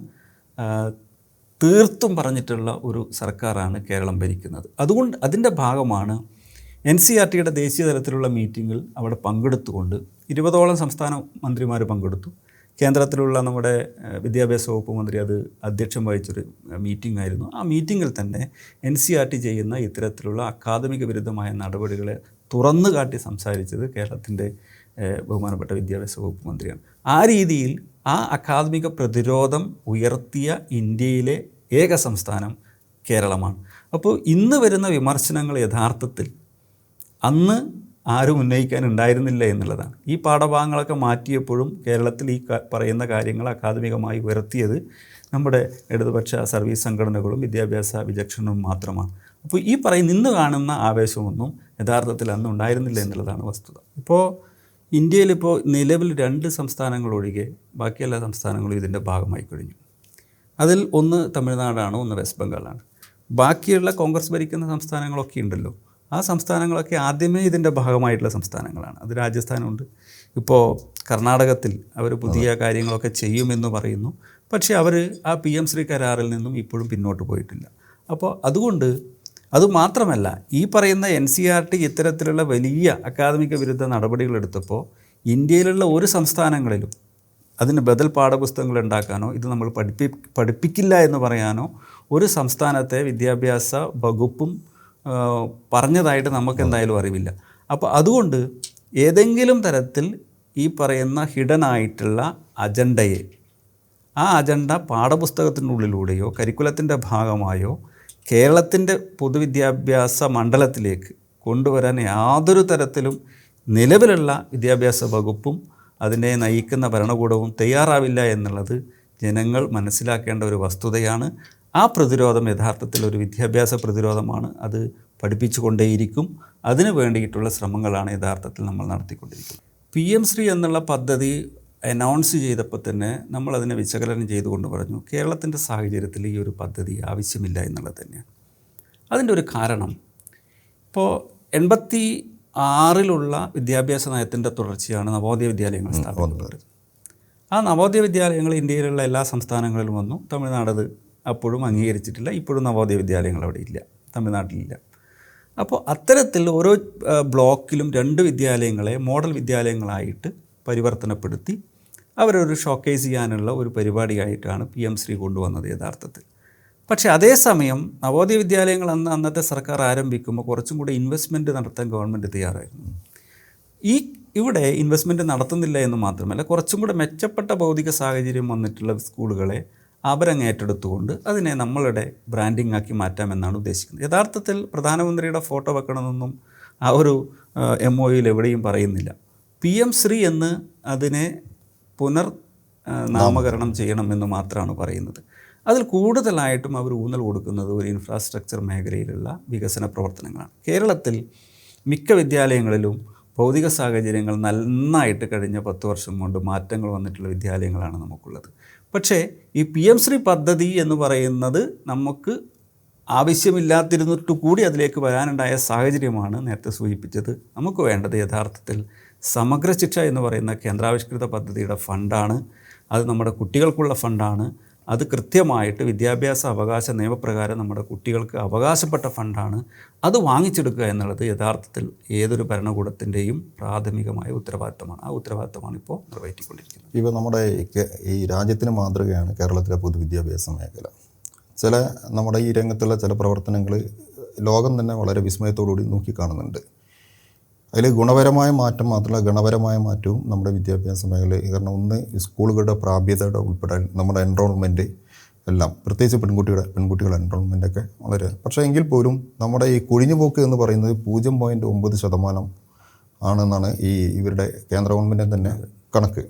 തീർത്തും പറഞ്ഞിട്ടുള്ള ഒരു സർക്കാരാണ് കേരളം ഭരിക്കുന്നത്. അതുകൊണ്ട് അതിൻ്റെ ഭാഗമാണ് NCERTയുടെ ദേശീയ തലത്തിലുള്ള മീറ്റിങ്ങിൽ അവിടെ പങ്കെടുത്തുകൊണ്ട് 20ഓളം സംസ്ഥാന മന്ത്രിമാർ പങ്കെടുത്തു. കേന്ദ്രത്തിലുള്ള നമ്മുടെ വിദ്യാഭ്യാസ വകുപ്പ് മന്ത്രി അത് അധ്യക്ഷം വഹിച്ചൊരു മീറ്റിംഗ് ആയിരുന്നു. ആ മീറ്റിങ്ങിൽ തന്നെ NCERT ചെയ്യുന്ന ഇത്തരത്തിലുള്ള അക്കാദമിക വിരുദ്ധമായ നടപടികളെ തുറന്നു കാട്ടി സംസാരിച്ചത് കേരളത്തിൻ്റെ ബഹുമാനപ്പെട്ട വിദ്യാഭ്യാസ വകുപ്പ് മന്ത്രിയാണ്. ആ രീതിയിൽ ആ അക്കാദമിക പ്രതിരോധം ഉയർത്തിയ ഇന്ത്യയിലെ ഏക സംസ്ഥാനം കേരളമാണ്. അപ്പോൾ ഇന്ന് വരുന്ന വിമർശനങ്ങൾ യഥാർത്ഥത്തിൽ അന്ന് ആരും ഉന്നയിക്കാനുണ്ടായിരുന്നില്ല എന്നുള്ളതാണ്. ഈ പാഠഭാഗങ്ങളൊക്കെ മാറ്റിയപ്പോഴും കേരളത്തിൽ ഈ പറയുന്ന കാര്യങ്ങൾ അക്കാദമികമായി ഉയർത്തിയത് നമ്മുടെ ഇടതുപക്ഷ സർവീസ് സംഘടനകളും വിദ്യാഭ്യാസ വിചക്ഷണവും മാത്രമാണ്. അപ്പോൾ ഈ ഇന്ന് കാണുന്ന ആവേശമൊന്നും യഥാർത്ഥത്തിൽ അന്ന് ഉണ്ടായിരുന്നില്ല എന്നുള്ളതാണ് വസ്തുത. ഇപ്പോൾ ഇന്ത്യയിലിപ്പോൾ നിലവിൽ 2 സംസ്ഥാനങ്ങൾ ഒഴികെ ബാക്കി എല്ലാ സംസ്ഥാനങ്ങളും ഇതിൻ്റെ ഭാഗമായി കഴിഞ്ഞു. അതിൽ ഒന്ന് തമിഴ്നാടാണ്, ഒന്ന് വെസ്റ്റ് ബംഗാളാണ്. ബാക്കിയുള്ള കോൺഗ്രസ് ഭരിക്കുന്ന സംസ്ഥാനങ്ങളൊക്കെ ഉണ്ടല്ലോ, ആ സംസ്ഥാനങ്ങളൊക്കെ ആദ്യമേ ഇതിൻ്റെ ഭാഗമായിട്ടുള്ള സംസ്ഥാനങ്ങളാണ്. അത് രാജസ്ഥാനുണ്ട്. ഇപ്പോൾ കർണാടകത്തിൽ അവർ പുതിയ കാര്യങ്ങളൊക്കെ ചെയ്യുമെന്ന് പറയുന്നു. പക്ഷേ അവർ ആ PM ശ്രീ കരാറിൽ നിന്നും ഇപ്പോഴും പിന്നോട്ട് പോയിട്ടില്ല. അപ്പോൾ അതുകൊണ്ട് അതുമാത്രമല്ല, ഈ പറയുന്ന NCERT ഇത്തരത്തിലുള്ള വലിയ അക്കാദമിക വിരുദ്ധ നടപടികളെടുത്തപ്പോൾ ഇന്ത്യയിലുള്ള ഒരു സംസ്ഥാനങ്ങളിലും അതിന് ബദൽ പാഠപുസ്തകങ്ങൾ ഉണ്ടാക്കാനോ ഇത് നമ്മൾ പഠിപ്പിക്കില്ല എന്ന് പറയാനോ ഒരു സംസ്ഥാനത്തെ വിദ്യാഭ്യാസ വകുപ്പും പറഞ്ഞതായിട്ട് നമുക്ക് എന്തായാലും അറിവില്ല. അപ്പോൾ അതുകൊണ്ട് ഏതെങ്കിലും തരത്തിൽ ഈ പറയുന്ന ഹിഡനായിട്ടുള്ള അജണ്ടയെ, ആ അജണ്ട പാഠപുസ്തകത്തിനുള്ളിലൂടെയോ കരിക്കുലത്തിൻ്റെ ഭാഗമായോ കേരളത്തിൻ്റെ പൊതുവിദ്യാഭ്യാസ മണ്ഡലത്തിലേക്ക് കൊണ്ടുവരാൻ യാതൊരു തരത്തിലും നിലവിലുള്ള വിദ്യാഭ്യാസ വകുപ്പും അതിനെ നയിക്കുന്ന ഭരണകൂടവും തയ്യാറാവില്ല എന്നുള്ളത് ജനങ്ങൾ മനസ്സിലാക്കേണ്ട ഒരു വസ്തുതയാണ്. ആ പ്രതിരോധം യഥാർത്ഥത്തിൽ ഒരു വിദ്യാഭ്യാസ പ്രതിരോധമാണ്. അത് പഠിപ്പിച്ചുകൊണ്ടേയിരിക്കും. അതിനു വേണ്ടിയിട്ടുള്ള ശ്രമങ്ങളാണ് യഥാർത്ഥത്തിൽ നമ്മൾ നടത്തിക്കൊണ്ടിരിക്കുന്നത്. PM ശ്രീ എന്നുള്ള പദ്ധതി അനൗൺസ് ചെയ്തപ്പോൾ തന്നെ നമ്മളതിനെ വിശകലനം ചെയ്തുകൊണ്ട് പറഞ്ഞു കേരളത്തിൻ്റെ സാഹചര്യത്തിൽ ഈ ഒരു പദ്ധതി ആവശ്യമില്ല എന്നുള്ളത് തന്നെയാണ്. അതിൻ്റെ ഒരു കാരണം, ഇപ്പോൾ 86-ലുള്ള വിദ്യാഭ്യാസ നയത്തിൻ്റെ തുടർച്ചയാണ് നവോദയ വിദ്യാലയങ്ങൾ സ്ഥാപിക്കുന്നത്. ആ നവോദയ വിദ്യാലയങ്ങൾ ഇന്ത്യയിലുള്ള എല്ലാ സംസ്ഥാനങ്ങളിലും വന്നു. തമിഴ്നാടത് അപ്പോഴും അംഗീകരിച്ചിട്ടില്ല. ഇപ്പോഴും നവോദയ വിദ്യാലയങ്ങൾ അവിടെ ഇല്ല, തമിഴ്നാട്ടിലില്ല. അപ്പോൾ അത്തരത്തിൽ ഓരോ ബ്ലോക്കിലും 2 വിദ്യാലയങ്ങളെ മോഡൽ വിദ്യാലയങ്ങളായിട്ട് പരിവർത്തനപ്പെടുത്തി അവരൊരു ഷോക്കേസ് ചെയ്യാനുള്ള ഒരു പരിപാടിയായിട്ടാണ് PM ശ്രീ കൊണ്ടുവന്നത് യഥാർത്ഥത്തിൽ. പക്ഷേ അതേസമയം നവോദയ വിദ്യാലയങ്ങൾ അന്നത്തെ സർക്കാർ ആരംഭിക്കുമ്പോൾ കുറച്ചും കൂടി ഇൻവെസ്റ്റ്മെൻറ്റ് നടത്താൻ ഗവൺമെൻറ് തയ്യാറായിരുന്നു. ഇവിടെ ഇൻവെസ്റ്റ്മെൻറ്റ് നടത്തുന്നില്ല എന്ന് മാത്രമല്ല, കുറച്ചും കൂടെ മെച്ചപ്പെട്ട ഭൗതിക സാഹചര്യം വന്നിട്ടുള്ള സ്കൂളുകളെ അവരങ്ങ് ഏറ്റെടുത്തുകൊണ്ട് അതിനെ നമ്മളുടെ ബ്രാൻഡിംഗ് ആക്കി മാറ്റാമെന്നാണ് ഉദ്ദേശിക്കുന്നത്. യഥാർത്ഥത്തിൽ പ്രധാനമന്ത്രിയുടെ ഫോട്ടോ വെക്കണമെന്നൊന്നും ആ ഒരു MOUയിൽ എവിടെയും പറയുന്നില്ല. PM ശ്രീ എന്ന് അതിനെ നാമകരണം ചെയ്യണമെന്ന് മാത്രമാണ് പറയുന്നത്. അതിൽ കൂടുതലായിട്ടും അവർ ഊന്നൽ കൊടുക്കുന്നത് ഒരു ഇൻഫ്രാസ്ട്രക്ചർ മേഖലയിലുള്ള വികസന പ്രവർത്തനങ്ങളാണ്. കേരളത്തിൽ മിക്ക വിദ്യാലയങ്ങളിലും ഭൗതിക സാഹചര്യങ്ങൾ നന്നായിട്ട് കഴിഞ്ഞ 10 വർഷം കൊണ്ട് മാറ്റങ്ങൾ വന്നിട്ടുള്ള വിദ്യാലയങ്ങളാണ് നമുക്കുള്ളത്. പക്ഷേ ഈ PM ശ്രീ പദ്ധതി എന്ന് പറയുന്നത് നമുക്ക് ആവശ്യമില്ലാതിരുന്നിട്ട് കൂടി അതിലേക്ക് വരാനുണ്ടായ സാഹചര്യമാണ് നേരത്തെ സൂചിപ്പിച്ചത്. നമുക്ക് വേണ്ടത് യഥാർത്ഥത്തിൽ സമഗ്ര ശിക്ഷ എന്ന് പറയുന്ന കേന്ദ്രാവിഷ്കൃത പദ്ധതിയുടെ ഫണ്ടാണ്. അത് നമ്മുടെ കുട്ടികൾക്കുള്ള ഫണ്ടാണ്. അത് കൃത്യമായിട്ട് വിദ്യാഭ്യാസ അവകാശ നിയമപ്രകാരം നമ്മുടെ കുട്ടികൾക്ക് അവകാശപ്പെട്ട ഫണ്ടാണ്. അത് വാങ്ങിച്ചെടുക്കുക എന്നുള്ളത് യഥാർത്ഥത്തിൽ ഏതൊരു ഭരണകൂടത്തിൻ്റെയും പ്രാഥമികമായ ഉത്തരവാദിത്തമാണ്. ആ ഉത്തരവാദിത്തമാണ് ഇപ്പോൾ നിർവഹിച്ചുകൊണ്ടിരിക്കുന്നത്. ഇപ്പോൾ നമ്മുടെ ഈ രാജ്യത്തിന് മാതൃകയാണ് കേരളത്തിലെ പൊതുവിദ്യാഭ്യാസ മേഖല. ചില നമ്മുടെ ഈ രംഗത്തുള്ള ചില പ്രവർത്തനങ്ങൾ ലോകം തന്നെ വളരെ വിസ്മയത്തോടുകൂടി നോക്കിക്കാണുന്നുണ്ട്. അതിൽ ഗുണപരമായ മാറ്റം മാത്രമല്ല, ഗുണപരമായ മാറ്റവും നമ്മുടെ വിദ്യാഭ്യാസ മേഖലയിൽ. കാരണം ഒന്ന്, സ്കൂളുകളുടെ പ്രാപ്യതയുടെ ഉൾപ്പെടൽ, നമ്മുടെ എൻറോൾമെൻറ്റ് എല്ലാം, പ്രത്യേകിച്ച് പെൺകുട്ടികളുടെ എൻറോൾമെൻറ്റൊക്കെ വളരെ. പക്ഷേ എങ്കിൽ പോലും നമ്മുടെ ഈ കൊഴിഞ്ഞുപോക്ക് എന്ന് പറയുന്നത് 0.9% ആണെന്നാണ് ഇവരുടെ കേന്ദ്ര ഗവൺമെൻറ് തന്നെ കണക്ക്.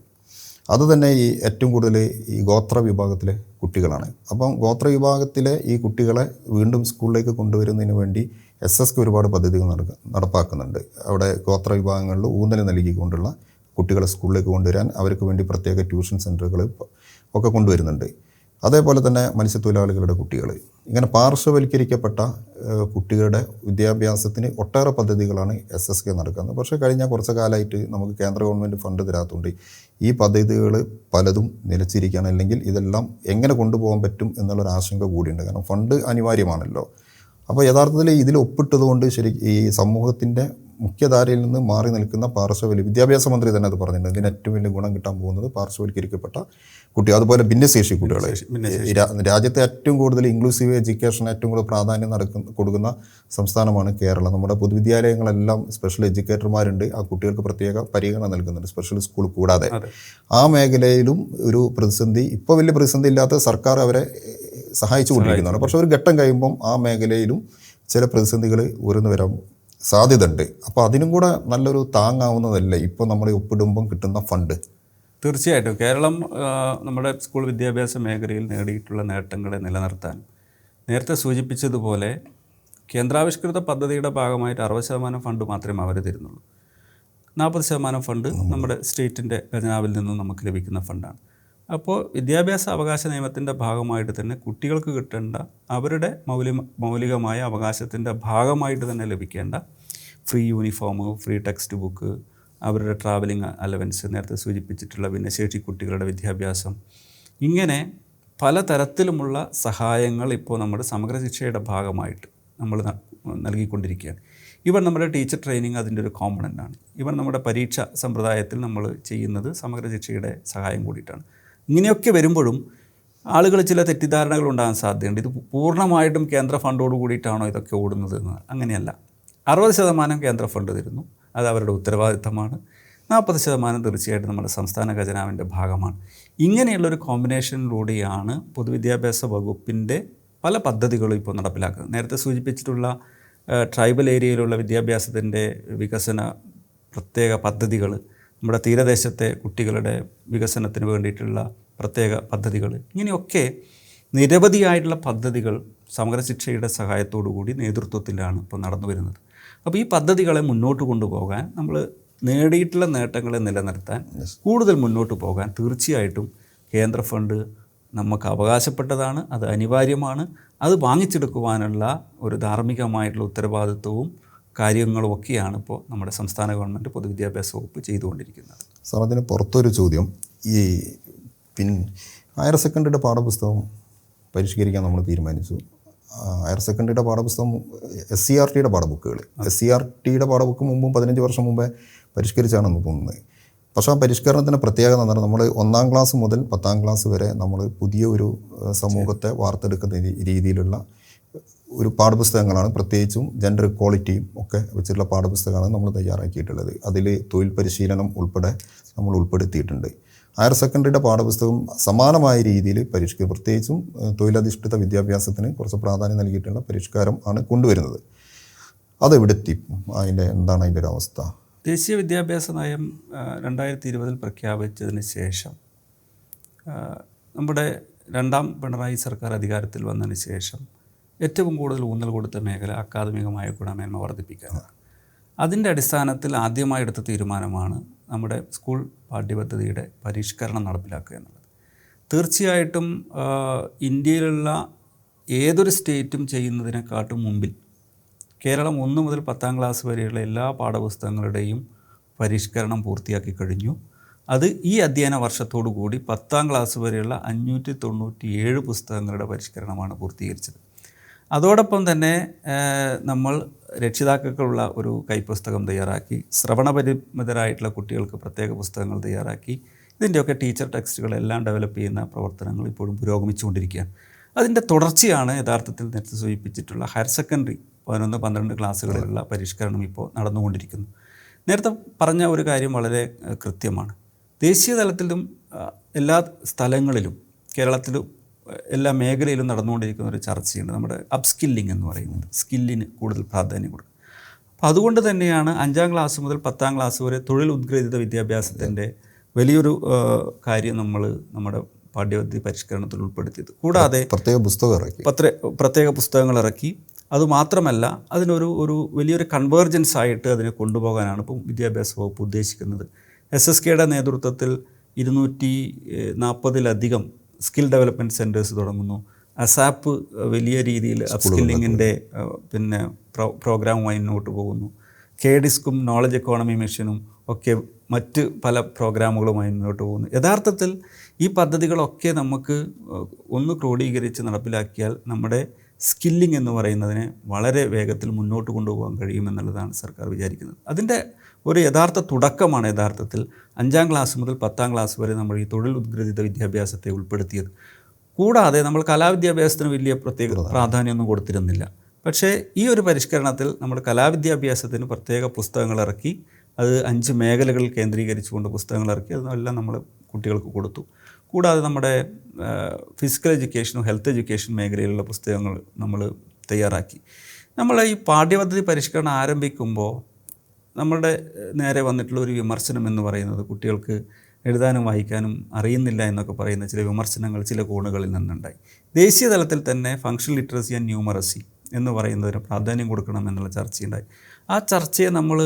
അത് തന്നെ ഈ ഏറ്റവും കൂടുതൽ ഈ ഗോത്ര വിഭാഗത്തിലെ കുട്ടികളാണ്. അപ്പം ഗോത്ര വിഭാഗത്തിലെ ഈ കുട്ടികളെ വീണ്ടും സ്കൂളിലേക്ക് കൊണ്ടുവരുന്നതിന് വേണ്ടി SSK ഒരുപാട് പദ്ധതികൾ നടപ്പാക്കുന്നുണ്ട്. അവിടെ ഗോത്ര വിഭാഗങ്ങളിൽ ഊന്നൽ നൽകിക്കൊണ്ടുള്ള കുട്ടികളെ സ്കൂളിലേക്ക് കൊണ്ടുവരാൻ അവർക്ക് വേണ്ടി പ്രത്യേക ട്യൂഷൻ സെൻറ്ററുകൾ ഒക്കെ കൊണ്ടുവരുന്നുണ്ട്. അതേപോലെ തന്നെ മത്സ്യത്തൊഴിലാളികളുടെ കുട്ടികൾ, ഇങ്ങനെ പാർശ്വവൽക്കരിക്കപ്പെട്ട കുട്ടികളുടെ വിദ്യാഭ്യാസത്തിന് ഒട്ടേറെ പദ്ധതികളാണ് SSK നടക്കുന്നത്. പക്ഷേ കഴിഞ്ഞ കുറച്ച് കാലമായിട്ട് നമുക്ക് കേന്ദ്ര ഗവൺമെൻറ് ഫണ്ട് തരാത്തതുകൊണ്ട് ഈ പദ്ധതികൾ പലതും നിലച്ചിരിക്കുകയാണ്. അല്ലെങ്കിൽ ഇതെല്ലാം എങ്ങനെ കൊണ്ടുപോകാൻ പറ്റും എന്നുള്ളൊരു ആശങ്ക കൂടിയുണ്ട്. കാരണം ഫണ്ട് അനിവാര്യമാണല്ലോ. അപ്പോൾ യഥാർത്ഥത്തിൽ ഇതിൽ ഒപ്പിട്ടതുകൊണ്ട് ഈ സമൂഹത്തിൻ്റെ മുഖ്യധാരയിൽ നിന്ന് മാറി നിൽക്കുന്ന വിദ്യാഭ്യാസ മന്ത്രി തന്നെ അത് പറഞ്ഞിട്ടുണ്ട്. ഇതിന് ഏറ്റവും വലിയ ഗുണം കിട്ടാൻ പോകുന്നത് പാർശ്വവൽക്കരിക്കപ്പെട്ട കുട്ടികൾ, അതുപോലെ ഭിന്നശേഷി കുട്ടികൾ. രാജ്യത്തെ ഏറ്റവും കൂടുതൽ ഇൻക്ലൂസീവ് എഡ്യൂക്കേഷൻ ഏറ്റവും കൂടുതൽ പ്രാധാന്യം കൊടുക്കുന്ന സംസ്ഥാനമാണ് കേരളം. നമ്മുടെ പൊതുവിദ്യാലയങ്ങളെല്ലാം സ്പെഷ്യൽ എഡ്യൂക്കേറ്റർമാരുണ്ട്. ആ കുട്ടികൾക്ക് പ്രത്യേക പരിഗണന നൽകുന്നുണ്ട്, സ്പെഷ്യൽ സ്കൂൾ കൂടാതെ. ആ മേഖലയിലും ഒരു പ്രതിസന്ധി, ഇപ്പോൾ വലിയ പ്രതിസന്ധി ഇല്ലാത്ത സർക്കാർ അവരെ സഹായിച്ചു കൊണ്ടിരിക്കുന്നതാണ്. പക്ഷെ ഒരു ഘട്ടം കഴിയുമ്പം ആ മേഖലയിലും ചില പ്രതിസന്ധികൾ ഉയർന്നു വരാൻ സാധ്യതയുണ്ട്. അപ്പോൾ അതിനും കൂടെ നല്ലൊരു താങ്ങാവുന്നതല്ലേ ഇപ്പോൾ നമ്മൾ ഒപ്പിടുമ്പം കിട്ടുന്ന ഫണ്ട്? തീർച്ചയായിട്ടും കേരളം നമ്മുടെ സ്കൂൾ വിദ്യാഭ്യാസ മേഖലയിൽ നേടിയിട്ടുള്ള നേട്ടങ്ങളെ നിലനിർത്താൻ നേരത്തെ സൂചിപ്പിച്ചതുപോലെ കേന്ദ്രാവിഷ്കൃത പദ്ധതിയുടെ ഭാഗമായിട്ട് 60% ഫണ്ട് മാത്രമേ അവർ തരുന്നുള്ളൂ. 40% ഫണ്ട് നമ്മുടെ സ്റ്റേറ്റിൻ്റെ ഖജനാവിൽ നിന്നും നമുക്ക് ലഭിക്കുന്ന ഫണ്ടാണ്. അപ്പോൾ വിദ്യാഭ്യാസ അവകാശ നിയമത്തിൻ്റെ ഭാഗമായിട്ട് തന്നെ കുട്ടികൾക്ക് കിട്ടേണ്ട അവരുടെ മൗലികമായ അവകാശത്തിൻ്റെ ഭാഗമായിട്ട് തന്നെ ലഭിക്കേണ്ട free uniform, free text book, അവരുടെ ട്രാവലിംഗ് അലവൻസ്, നേരത്തെ സൂചിപ്പിച്ചിട്ടുള്ള ഭിന്നശേഷി കുട്ടികളുടെ വിദ്യാഭ്യാസം, ഇങ്ങനെ പലതരത്തിലുമുള്ള സഹായങ്ങൾ ഇപ്പോൾ നമ്മുടെ സമഗ്ര ശിക്ഷയുടെ ഭാഗമായിട്ട് നമ്മൾ നൽകിക്കൊണ്ടിരിക്കുകയാണ്. ഇവൻ നമ്മുടെ ടീച്ചർ ട്രെയിനിങ് അതിൻ്റെ ഒരു കോമ്പണൻ്റാണ്. ഇവൻ നമ്മുടെ പരീക്ഷ സമ്പ്രദായത്തിൽ നമ്മൾ ചെയ്യുന്നത് സമഗ്ര ശിക്ഷയുടെ സഹായം കൂടിയിട്ടാണ്. ഇങ്ങനെയൊക്കെ വരുമ്പോഴും ആളുകൾ ചില തെറ്റിദ്ധാരണകൾ ഉണ്ടാകാൻ സാധ്യതയുണ്ട്. ഇത് പൂർണ്ണമായിട്ടും കേന്ദ്ര ഫണ്ടോട് കൂടിയിട്ടാണോ ഇതൊക്കെ ഓടുന്നത് എന്ന്. അങ്ങനെയല്ല. 60% കേന്ദ്ര ഫണ്ട് തരുന്നു, അത് അവരുടെ ഉത്തരവാദിത്തമാണ്. 40% തീർച്ചയായിട്ടും നമ്മുടെ സംസ്ഥാന ഖജനാവിൻ്റെ ഭാഗമാണ്. ഇങ്ങനെയുള്ളൊരു കോമ്പിനേഷനിലൂടെയാണ് പൊതുവിദ്യാഭ്യാസ വകുപ്പിൻ്റെ പല പദ്ധതികളും ഇപ്പോൾ നടപ്പിലാക്കുന്നത്. നേരത്തെ സൂചിപ്പിച്ചിട്ടുള്ള ട്രൈബൽ ഏരിയയിലുള്ള വിദ്യാഭ്യാസത്തിൻ്റെ വികസന പ്രത്യേക പദ്ധതികൾ, നമ്മുടെ തീരദേശത്തെ കുട്ടികളുടെ വികസനത്തിന് വേണ്ടിയിട്ടുള്ള പ്രത്യേക പദ്ധതികൾ, ഇങ്ങനെയൊക്കെ നിരവധിയായിട്ടുള്ള പദ്ധതികൾ സമഗ്ര ശിക്ഷയുടെ സഹായത്തോടു കൂടി നേതൃത്വത്തിലാണ് ഇപ്പോൾ നടന്നു വരുന്നത്. അപ്പോൾ ഈ പദ്ധതികളെ മുന്നോട്ട് കൊണ്ടുപോകാൻ, നമ്മൾ നേടിയിട്ടുള്ള നേട്ടങ്ങളെ നിലനിർത്താൻ, കൂടുതൽ മുന്നോട്ട് പോകാൻ തീർച്ചയായിട്ടും കേന്ദ്ര ഫണ്ട് നമുക്ക് അവകാശപ്പെട്ടതാണ്, അത് അനിവാര്യമാണ്. അത് വാങ്ങിച്ചെടുക്കുവാനുള്ള ഒരു ധാർമ്മികമായിട്ടുള്ള ഉത്തരവാദിത്വവും കാര്യങ്ങളുമൊക്കെയാണ് ഇപ്പോൾ നമ്മുടെ സംസ്ഥാന ഗവൺമെൻറ് പൊതുവിദ്യാഭ്യാസ വകുപ്പ് ചെയ്തുകൊണ്ടിരിക്കുന്നത്. സാർ, അതിന് പുറത്തൊരു ചോദ്യം, ഈ ഹയർ സെക്കൻഡറിയുടെ പാഠപുസ്തകം പരിഷ്കരിക്കാൻ നമ്മൾ തീരുമാനിച്ചു. ഹയർ സെക്കൻഡറിയുടെ പാഠപുസ്തകം SCERTയുടെ പാഠബുക്കുകൾ, SCERTയുടെ പാഠബുക്ക് 15 വർഷം മുമ്പേ പരിഷ്കരിച്ചാണെന്ന് തോന്നുന്നത്. പക്ഷേ ആ പരിഷ്കരണത്തിൻ്റെ പ്രത്യേകത എന്ന് പറഞ്ഞാൽ നമ്മൾ 1-ാം ക്ലാസ് മുതൽ 10-ാം ക്ലാസ് വരെ നമ്മൾ പുതിയ ഒരു സമൂഹത്തെ വാർത്തെടുക്കുന്ന രീതിയിലുള്ള ഒരു പാഠപുസ്തകങ്ങളാണ്, പ്രത്യേകിച്ചും ജെൻഡർ ഇക്വാളിറ്റിയും ഒക്കെ വെച്ചിട്ടുള്ള പാഠപുസ്തകമാണ് നമ്മൾ തയ്യാറാക്കിയിട്ടുള്ളത്. അതിൽ തൊഴിൽ പരിശീലനം ഉൾപ്പെടെ നമ്മൾ ഉൾപ്പെടുത്തിയിട്ടുണ്ട്. ഹയർ സെക്കൻഡറിയുടെ പാഠപുസ്തകം സമാനമായ രീതിയിൽ പ്രത്യേകിച്ചും തൊഴിലധിഷ്ഠിത വിദ്യാഭ്യാസത്തിന് കുറച്ച് പ്രാധാന്യം നൽകിയിട്ടുള്ള പരിഷ്കാരം ആണ് കൊണ്ടുവരുന്നത്. അതെവിടെത്തി? എന്താണ് അതിൻ്റെ ഒരു അവസ്ഥ? ദേശീയ വിദ്യാഭ്യാസ നയം 2020 പ്രഖ്യാപിച്ചതിന് ശേഷം നമ്മുടെ രണ്ടാം പിണറായി സർക്കാർ അധികാരത്തിൽ വന്നതിന് ശേഷം ഏറ്റവും കൂടുതൽ ഊന്നൽ കൊടുത്ത മേഖല അക്കാദമികമായ ഗുണമേന്മ വർദ്ധിപ്പിക്കാനാണ്. അതിൻ്റെ അടിസ്ഥാനത്തിൽ ആദ്യമായി എടുത്ത തീരുമാനമാണ് നമ്മുടെ സ്കൂൾ പാഠ്യപദ്ധതിയുടെ പരിഷ്കരണം നടപ്പിലാക്കുക എന്നുള്ളത്. തീർച്ചയായിട്ടും ഇന്ത്യയിലുള്ള ഏതൊരു സ്റ്റേറ്റും ചെയ്യുന്നതിനെക്കാട്ടും മുമ്പിൽ കേരളം 1 മുതൽ 10ാം ക്ലാസ് വരെയുള്ള എല്ലാ പാഠപുസ്തകങ്ങളുടെയും പരിഷ്കരണം പൂർത്തിയാക്കി കഴിഞ്ഞു. അത് ഈ അധ്യയന വർഷത്തോടു കൂടി 10ാം ക്ലാസ് വരെയുള്ള 597 പുസ്തകങ്ങളുടെ പരിഷ്കരണമാണ് പൂർത്തീകരിച്ചത്. അതോടൊപ്പം തന്നെ നമ്മൾ രക്ഷിതാക്കൾക്കുള്ള ഒരു കൈപ്പുസ്തകം തയ്യാറാക്കി, ശ്രവണപരിമിതരായിട്ടുള്ള കുട്ടികൾക്ക് പ്രത്യേക പുസ്തകങ്ങൾ തയ്യാറാക്കി. ഇതിൻ്റെയൊക്കെ ടീച്ചർ ടെക്സ്റ്റുകളെല്ലാം ഡെവലപ്പ് ചെയ്യുന്ന പ്രവർത്തനങ്ങൾ ഇപ്പോഴും പുരോഗമിച്ചുകൊണ്ടിരിക്കുകയാണ്. അതിൻ്റെ തുടർച്ചയാണ് യഥാർത്ഥത്തിൽ നേരത്തെ സൂചിപ്പിച്ചിട്ടുള്ള ഹയർ സെക്കൻഡറി 11-12 ക്ലാസ്സുകളിലുള്ള പരിഷ്കരണം ഇപ്പോൾ നടന്നുകൊണ്ടിരിക്കുന്നു. നേരത്തെ പറഞ്ഞ ഒരു കാര്യം വളരെ കൃത്യമാണ്. ദേശീയ തലത്തിലും എല്ലാ സ്ഥലങ്ങളിലും കേരളത്തിലും എല്ലാ മേഖലയിലും നടന്നുകൊണ്ടിരിക്കുന്ന ഒരു ചർച്ചയുണ്ട്, നമ്മുടെ അപ്സ്കില്ലിംഗ് എന്ന് പറയുന്നത്. സ്കില്ലിന് കൂടുതൽ പ്രാധാന്യം കൊടുക്കും. അപ്പോൾ അതുകൊണ്ട് തന്നെയാണ് 5ാം ക്ലാസ് മുതൽ 10ാം ക്ലാസ് വരെ തൊഴിൽ ഉദ്ഗ്രഥിത വിദ്യാഭ്യാസത്തിൻ്റെ വലിയൊരു കാര്യം നമ്മൾ നമ്മുടെ പാഠ്യപദ്ധതി പരിഷ്കരണത്തിൽ ഉൾപ്പെടുത്തിയത്. കൂടാതെ പ്രത്യേക പുസ്തകങ്ങൾ ഇറക്കി. അതുമാത്രമല്ല, അതിനൊരു വലിയൊരു കൺവേർജൻസ് ആയിട്ട് അതിനെ കൊണ്ടുപോകാനാണ് ഇപ്പം വിദ്യാഭ്യാസ വകുപ്പ് ഉദ്ദേശിക്കുന്നത്. SSKയുടെ നേതൃത്വത്തിൽ 240-ലധികം സ്കിൽ ഡെവലപ്മെൻറ്റ് സെൻറ്റേഴ്സ് തുടങ്ങുന്നു. അസാപ്പ് വലിയ രീതിയിൽ അപ്സ്കില്ലിങ്ങിൻ്റെ പ്രോഗ്രാമുമായി മുന്നോട്ട് പോകുന്നു. KDISCും നോളജ് എക്കോണമി മിഷനും ഒക്കെ മറ്റ് പല പ്രോഗ്രാമുകളുമായി മുന്നോട്ട് പോകുന്നു. യഥാർത്ഥത്തിൽ ഈ പദ്ധതികളൊക്കെ നമുക്ക് ഒന്ന് ക്രോഡീകരിച്ച് നടപ്പിലാക്കിയാൽ നമ്മുടെ സ്കില്ലിംഗ് എന്ന് പറയുന്നതിനെ വളരെ വേഗത്തിൽ മുന്നോട്ട് കൊണ്ടുപോകാൻ കഴിയുമെന്നുള്ളതാണ് സർക്കാർ വിചാരിക്കുന്നത്. അതിൻ്റെ ഒരു യഥാർത്ഥ തുടക്കമാണ് യഥാർത്ഥത്തിൽ 5ാം ക്ലാസ് മുതൽ 10ാം ക്ലാസ് വരെ നമ്മൾ ഈ തൊഴിൽ ഉദ്ഗ്രഥിത വിദ്യാഭ്യാസത്തെ ഉൾപ്പെടുത്തിയത്. കൂടാതെ നമ്മൾ കലാവിദ്യാഭ്യാസത്തിന് വലിയ പ്രത്യേക പ്രാധാന്യമൊന്നും കൊടുത്തിരുന്നില്ല. പക്ഷേ ഈ ഒരു പരിഷ്കരണത്തിൽ നമ്മൾ കലാവിദ്യാഭ്യാസത്തിന് പ്രത്യേക പുസ്തകങ്ങൾ ഇറക്കി. അത് 5 മേഖലകളിൽ കേന്ദ്രീകരിച്ചുകൊണ്ട് പുസ്തകങ്ങൾ ഇറക്കി. അതെല്ലാം നമ്മൾ കുട്ടികൾക്ക് കൊടുത്തു. കൂടാതെ നമ്മുടെ ഫിസിക്കൽ എഡ്യൂക്കേഷനും ഹെൽത്ത് എഡ്യൂക്കേഷൻ മേഖലയിലുള്ള പുസ്തകങ്ങൾ നമ്മൾ തയ്യാറാക്കി. നമ്മൾ ഈ പാഠ്യപദ്ധതി പരിഷ്കരണം ആരംഭിക്കുമ്പോൾ നമ്മളുടെ നേരെ വന്നിട്ടുള്ള ഒരു വിമർശനം എന്ന് പറയുന്നത് കുട്ടികൾക്ക് എഴുതാനും വായിക്കാനും അറിയുന്നില്ല എന്നൊക്കെ പറയുന്ന ചില വിമർശനങ്ങൾ ചില കോണുകളിൽ നിന്നുണ്ടായി. ദേശീയ തലത്തിൽ തന്നെ ഫങ്ഷണൽ ലിറ്ററസി ആൻഡ് ന്യൂമറസി എന്ന് പറയുന്നതിന് പ്രാധാന്യം കൊടുക്കണം എന്നുള്ള ചർച്ചയുണ്ടായി. ആ ചർച്ചയെ നമ്മൾ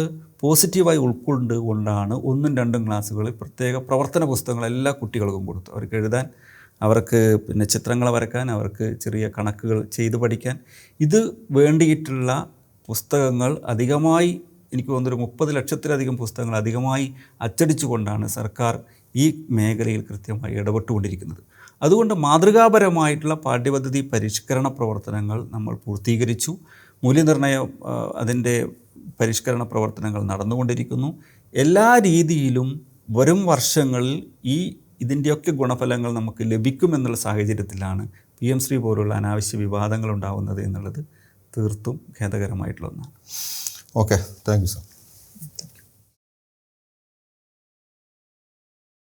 പോസിറ്റീവായി ഉൾക്കൊണ്ടുകൊണ്ടാണ് 1ഉം 2ഉം ക്ലാസ്സുകളിൽ പ്രത്യേക പ്രവർത്തന പുസ്തകങ്ങൾ എല്ലാ കുട്ടികൾക്കും കൊടുത്തു. അവർക്ക് എഴുതാൻ, അവർക്ക് ചിത്രങ്ങൾ വരയ്ക്കാൻ, അവർക്ക് ചെറിയ കണക്കുകൾ ചെയ്തു പഠിക്കാൻ, ഇത് വേണ്ടിയിട്ടുള്ള പുസ്തകങ്ങൾ അധികമായി, എനിക്ക് തോന്നുന്നൊരു 30 ലക്ഷത്തിലധികം പുസ്തകങ്ങൾ അധികമായി അച്ചടിച്ചുകൊണ്ടാണ് സർക്കാർ ഈ മേഖലയിൽ കൃത്യമായി ഇടപെട്ടുകൊണ്ടിരിക്കുന്നത്. അതുകൊണ്ട് മാതൃകാപരമായിട്ടുള്ള പാഠ്യപദ്ധതി പരിഷ്കരണ പ്രവർത്തനങ്ങൾ നമ്മൾ പൂർത്തീകരിച്ചു. മൂല്യനിർണ്ണയം അതിൻ്റെ പരിഷ്കരണ പ്രവർത്തനങ്ങൾ നടന്നുകൊണ്ടിരിക്കുന്നു. എല്ലാ രീതിയിലും വരും വർഷങ്ങളിൽ ഇതിൻ്റെയൊക്കെ ഗുണഫലങ്ങൾ നമുക്ക് ലഭിക്കുമെന്നുള്ള സാഹചര്യത്തിലാണ് PM ശ്രീ പോലുള്ള അനാവശ്യ വിവാദങ്ങൾ ഉണ്ടാകുന്നത് എന്നുള്ളത് തീർത്തും ഖേദകരമായിട്ടുള്ള ഒന്നാണ്. Okay, thank you sir.